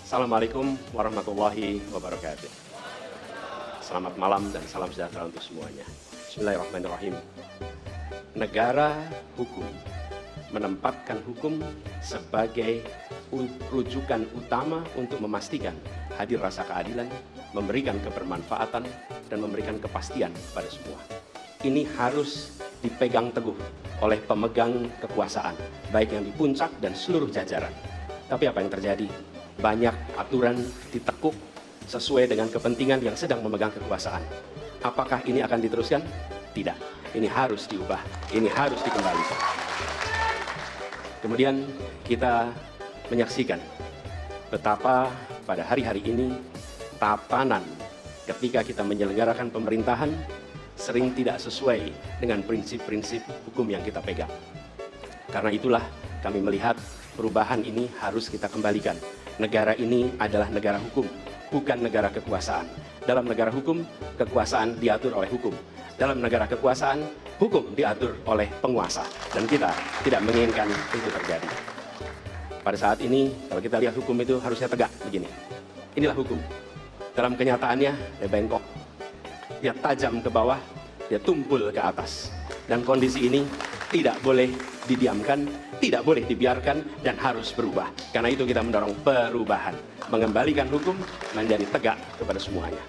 Assalamualaikum warahmatullahi wabarakatuh. Selamat malam dan salam sejahtera untuk semuanya. Bismillahirrahmanirrahim. Negara hukum menempatkan hukum sebagai rujukan utama untuk memastikan hadir rasa keadilan, memberikan kebermanfaatan, dan memberikan kepastian pada semua. Ini harus dipegang teguh oleh pemegang kekuasaan, baik yang di puncak dan seluruh jajaran. Tapi apa yang terjadi? Banyak aturan ditekuk sesuai dengan kepentingan yang sedang memegang kekuasaan. Apakah ini akan diteruskan? Tidak. Ini harus diubah. Ini harus dikembalikan. Kemudian kita menyaksikan betapa pada hari-hari ini tatanan ketika kita menyelenggarakan pemerintahan sering tidak sesuai dengan prinsip-prinsip hukum yang kita pegang. Karena itulah kami melihat perubahan ini harus kita kembalikan. Negara ini adalah negara hukum, bukan negara kekuasaan. Dalam negara hukum, kekuasaan diatur oleh hukum. Dalam negara kekuasaan, hukum diatur oleh penguasa. Dan kita tidak menginginkan itu terjadi. Pada saat ini, kalau kita lihat hukum itu harusnya tegak begini. Inilah hukum. Dalam kenyataannya, dia bengkok. Dia tajam ke bawah, dia tumpul ke atas. Dan kondisi ini tidak boleh didiamkan, tidak boleh dibiarkan, dan harus berubah. Karena itu kita mendorong perubahan. Mengembalikan hukum menjadi tegak kepada semuanya.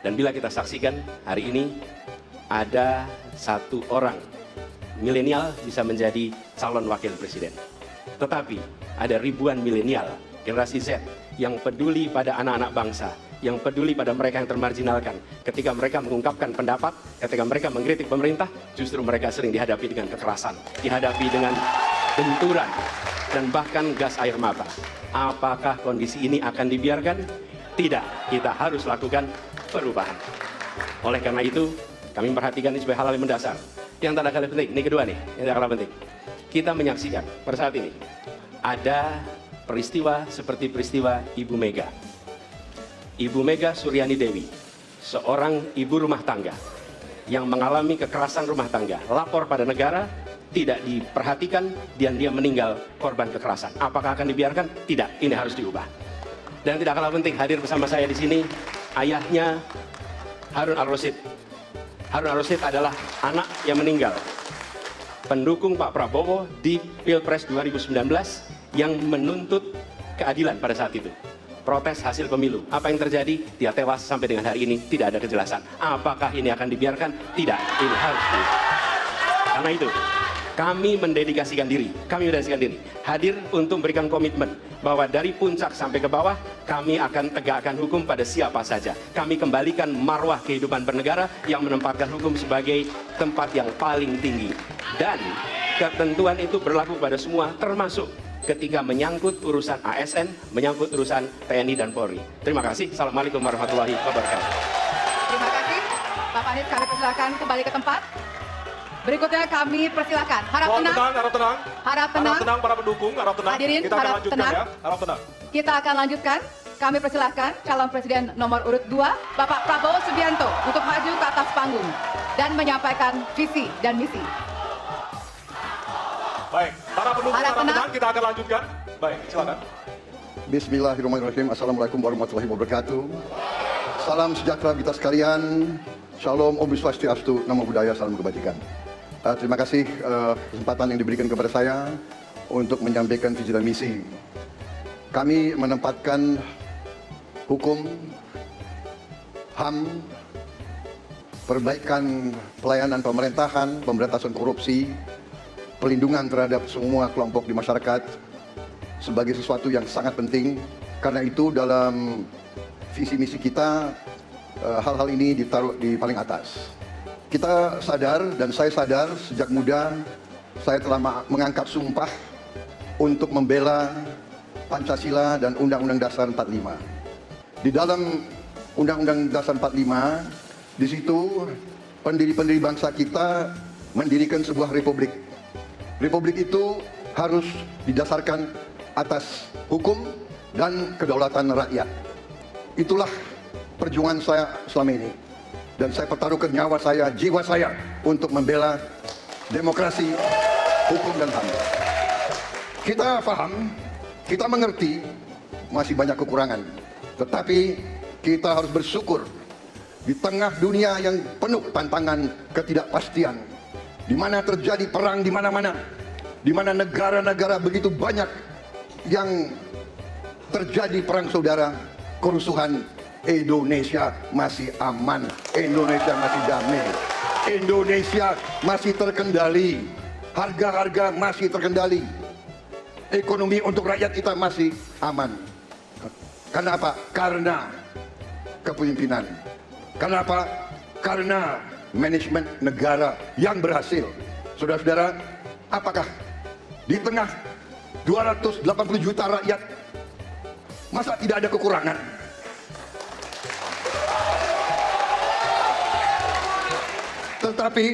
Dan bila kita saksikan hari ini, ada satu orang milenial bisa menjadi calon wakil presiden. Tetapi ada ribuan milenial, generasi Z, yang peduli pada anak-anak bangsa, yang peduli pada mereka yang termarginalkan. Ketika mereka mengungkapkan pendapat, ketika mereka mengkritik pemerintah, justru mereka sering dihadapi dengan kekerasan, dihadapi dengan benturan, dan bahkan gas air mata. Apakah kondisi ini akan dibiarkan? Tidak, kita harus lakukan perubahan. Oleh karena itu, kami memperhatikan ini sebagai hal yang mendasar. Yang tak kalah penting, ini kedua nih, yang tak kalah penting. Kita menyaksikan pada saat ini, ada peristiwa seperti peristiwa Ibu Mega. Ibu Mega Suryani Dewi, seorang ibu rumah tangga yang mengalami kekerasan rumah tangga, lapor pada negara, tidak diperhatikan, dan dia meninggal korban kekerasan. Apakah akan dibiarkan? Tidak, ini harus diubah. Dan tidak kalah penting, hadir bersama saya di sini, ayahnya Harun Al-Rasyid. Harun Al-Rasyid adalah anak yang meninggal, pendukung Pak Prabowo di Pilpres 2019 yang menuntut keadilan pada saat itu. Protes hasil pemilu. Apa yang terjadi? Dia tewas sampai dengan hari ini tidak ada kejelasan. Apakah ini akan dibiarkan? Tidak. Ini harus diubah. Karena itu, kami mendedikasikan diri, hadir untuk memberikan komitmen bahwa dari puncak sampai ke bawah, kami akan tegakkan hukum pada siapa saja. Kami kembalikan marwah kehidupan bernegara yang menempatkan hukum sebagai tempat yang paling tinggi. Dan ketentuan itu berlaku pada semua, termasuk ketika menyangkut urusan ASN, menyangkut urusan TNI dan Polri. Terima kasih. Assalamualaikum warahmatullahi wabarakatuh. Terima kasih. Pak Panit, kami persilakan kembali ke tempat. Berikutnya kami persilakan. Harap tenang. Harap tenang. Harap tenang. Harap tenang para pendukung, harap tenang. Hadirin, kita akan harap lanjutkan tenang. ya. Harap tenang. Kita akan lanjutkan. Kami persilahkan calon presiden nomor urut 2, Bapak Prabowo Subianto, untuk maju ke atas panggung dan menyampaikan visi dan misi. Baik, para pendukung harap tenang, kita akan lanjutkan. Baik, silakan. Bismillahirrahmanirrahim. Assalamualaikum warahmatullahi wabarakatuh. Salam sejahtera kita sekalian. Shalom, Om Swastiastu, Namo Buddhaya, salam kebajikan. Terima kasih kesempatan yang diberikan kepada saya untuk menyampaikan visi dan misi. Kami menempatkan hukum, HAM, perbaikan pelayanan pemerintahan, pemberantasan korupsi, pelindungan terhadap semua kelompok di masyarakat sebagai sesuatu yang sangat penting. Karena itu dalam visi misi kita, hal-hal ini ditaruh di paling atas. Kita sadar, dan saya sadar sejak muda saya telah mengangkat sumpah untuk membela Pancasila dan Undang-Undang Dasar 45. Di dalam Undang-Undang Dasar 45, di situ pendiri-pendiri bangsa kita mendirikan sebuah republik. Republik itu harus didasarkan atas hukum dan kedaulatan rakyat. Itulah perjuangan saya selama ini. Dan saya pertaruhkan nyawa saya, jiwa saya untuk membela demokrasi, hukum, dan HAM. Kita paham, kita mengerti masih banyak kekurangan. Tetapi kita harus bersyukur di tengah dunia yang penuh tantangan ketidakpastian, di mana terjadi perang di mana-mana, di mana negara-negara begitu banyak yang terjadi perang saudara, kerusuhan, Indonesia masih aman, Indonesia masih damai, Indonesia masih terkendali, harga-harga masih terkendali, ekonomi untuk rakyat kita masih aman. Karena apa? Karena kepemimpinan. Kenapa? Karena manajemen negara yang berhasil. Saudara-saudara, apakah di tengah 280 juta rakyat masa tidak ada kekurangan? Tetapi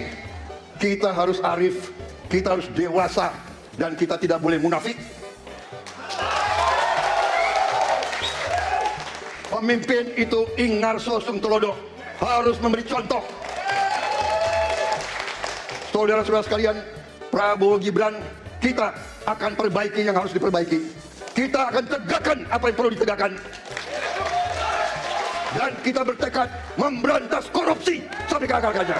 kita harus arif, kita harus dewasa, dan kita tidak boleh munafik. Pemimpin itu ingar sosung telodo, harus memberi contoh. Saudara-saudara sekalian, Prabowo Gibran, kita akan perbaiki yang harus diperbaiki. Kita akan tegakkan apa yang perlu ditegakkan. Dan kita bertekad memberantas korupsi sampai ke akar-akarnya.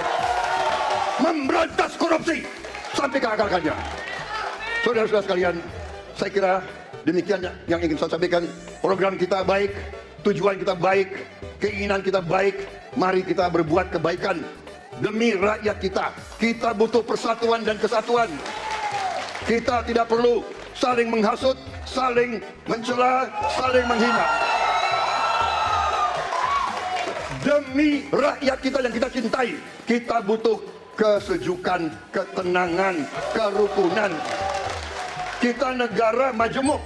Memberantas korupsi sampai ke akar-akarnya. Saudara-saudara sekalian, saya kira demikian yang ingin saya sampaikan. Program kita baik, tujuan kita baik, keinginan kita baik. Mari kita berbuat kebaikan demi rakyat kita. Kita butuh persatuan dan kesatuan. Kita tidak perlu saling menghasut, saling mencela, saling menghina. Demi rakyat kita yang kita cintai, kita butuh kesejukan, ketenangan, kerukunan. Kita negara majemuk,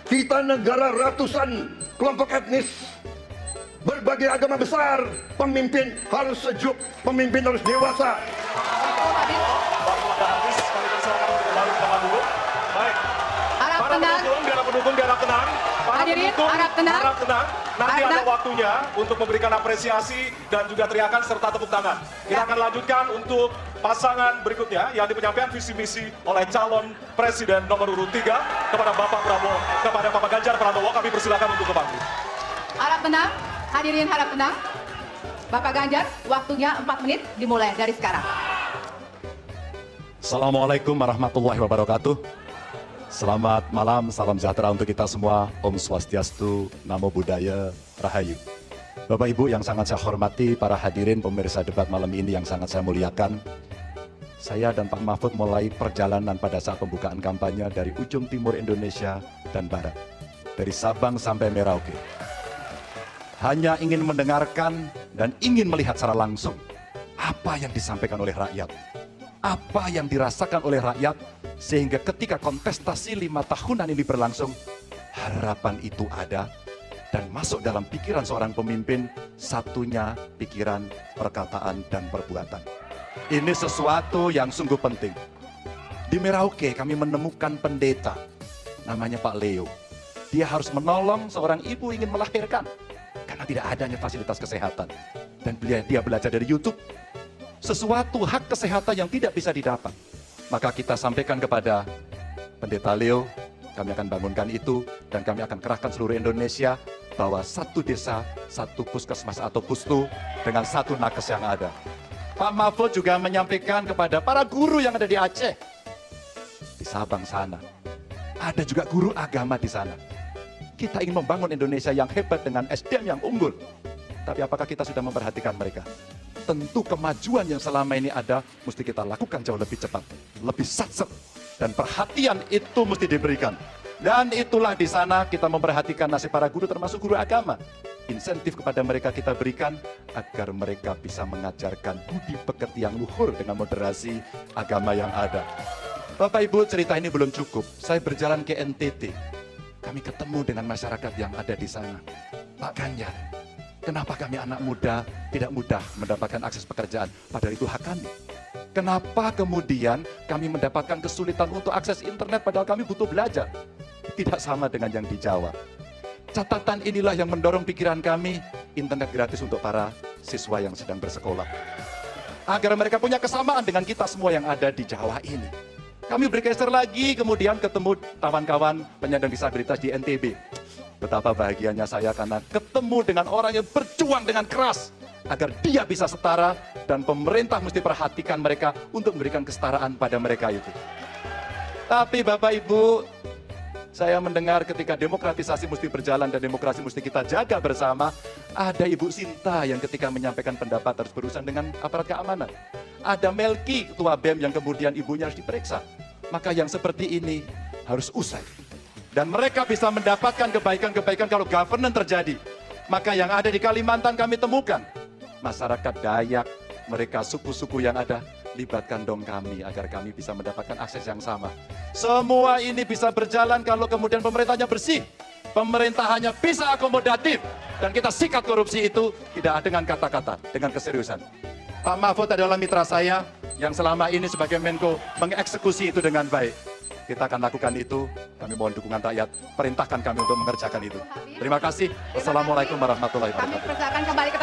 kita negara ratusan kelompok etnis, berbagai agama besar. Pemimpin harus sejuk, pemimpin harus dewasa. Harap tenang. Biar pendukung harap tenang. Hadirin, harap tenang. Harap tenang. Nanti ada waktunya untuk memberikan apresiasi dan juga teriakan serta tepuk tangan. Kita akan lanjutkan untuk pasangan berikutnya yang penyampaian visi misi oleh calon presiden nomor urut 3 kepada Bapak Prabowo, kepada Bapak Ganjar Pranowo. Kami persilakan untuk ke panggung. Harap tenang. Hadirin harap tenang. Bapak Ganjar, waktunya 4 menit dimulai dari sekarang. Assalamualaikum warahmatullahi wabarakatuh. Selamat malam, salam sejahtera untuk kita semua. Om Swastiastu, Namo Buddhaya, Rahayu. Bapak Ibu yang sangat saya hormati, para hadirin pemirsa debat malam ini yang sangat saya muliakan. Saya dan Pak Mahfud mulai perjalanan pada saat pembukaan kampanye dari ujung timur Indonesia dan barat. Dari Sabang sampai Merauke. Hanya ingin mendengarkan dan ingin melihat secara langsung apa yang disampaikan oleh rakyat. Apa yang dirasakan oleh rakyat, sehingga ketika kontestasi 5 tahunan ini berlangsung, harapan itu ada dan masuk dalam pikiran seorang pemimpin, satunya pikiran, perkataan, dan perbuatan. Ini sesuatu yang sungguh penting. Di Merauke kami menemukan pendeta, namanya Pak Leo. Dia harus menolong seorang ibu ingin melahirkan, karena tidak adanya fasilitas kesehatan. Dan dia belajar dari YouTube, sesuatu hak kesehatan yang tidak bisa didapat. Maka kita sampaikan kepada Pendeta Leo, kami akan bangunkan itu, dan kami akan kerahkan seluruh Indonesia, bahwa satu desa, satu puskesmas atau pustu, dengan satu nakes yang ada. Pak Mahfud juga menyampaikan kepada para guru yang ada di Aceh, di Sabang sana. Ada juga guru agama di sana. Kita ingin membangun Indonesia yang hebat dengan SDM yang unggul. Tapi apakah kita sudah memperhatikan mereka? Tentu kemajuan yang selama ini ada mesti kita lakukan jauh lebih cepat, lebih satset, dan perhatian itu mesti diberikan. Dan itulah di sana kita memperhatikan nasib para guru, termasuk guru agama. Insentif kepada mereka kita berikan agar mereka bisa mengajarkan budi pekerti yang luhur dengan moderasi agama yang ada. Bapak Ibu, cerita ini belum cukup. Saya berjalan ke NTT. Kami ketemu dengan masyarakat yang ada di sana. Pak Ganjar, kenapa kami anak muda tidak mudah mendapatkan akses pekerjaan? Padahal itu hak kami. Kenapa kemudian kami mendapatkan kesulitan untuk akses internet padahal kami butuh belajar? Tidak sama dengan yang di Jawa. Catatan inilah yang mendorong pikiran kami, internet gratis untuk para siswa yang sedang bersekolah. Agar mereka punya kesamaan dengan kita semua yang ada di Jawa ini. Kami bergeser lagi, kemudian ketemu kawan-kawan penyandang disabilitas di NTB. Betapa bahagianya saya karena ketemu dengan orang yang berjuang dengan keras agar dia bisa setara, dan pemerintah mesti perhatikan mereka untuk memberikan kesetaraan pada mereka itu. Tapi Bapak Ibu, saya mendengar ketika demokratisasi mesti berjalan dan demokrasi mesti kita jaga bersama, ada Ibu Sinta yang ketika menyampaikan pendapat harus berurusan dengan aparat keamanan. Ada Melki, ketua BEM, yang kemudian ibunya harus diperiksa. Maka yang seperti ini harus usai. Dan mereka bisa mendapatkan kebaikan-kebaikan kalau governance terjadi. Maka yang ada di Kalimantan kami temukan. Masyarakat Dayak, mereka suku-suku yang ada, libatkan dong kami agar kami bisa mendapatkan akses yang sama. Semua ini bisa berjalan kalau kemudian pemerintahnya bersih. Pemerintahannya bisa akomodatif. Dan kita sikat korupsi itu tidak dengan kata-kata, dengan keseriusan. Pak Mahfud adalah mitra saya yang selama ini sebagai Menko mengeksekusi itu dengan baik. Kita akan lakukan itu, kami mohon dukungan rakyat, perintahkan kami untuk mengerjakan itu. Terima kasih. Wassalamualaikum warahmatullahi Kami wabarakatuh. persilakan kembali ke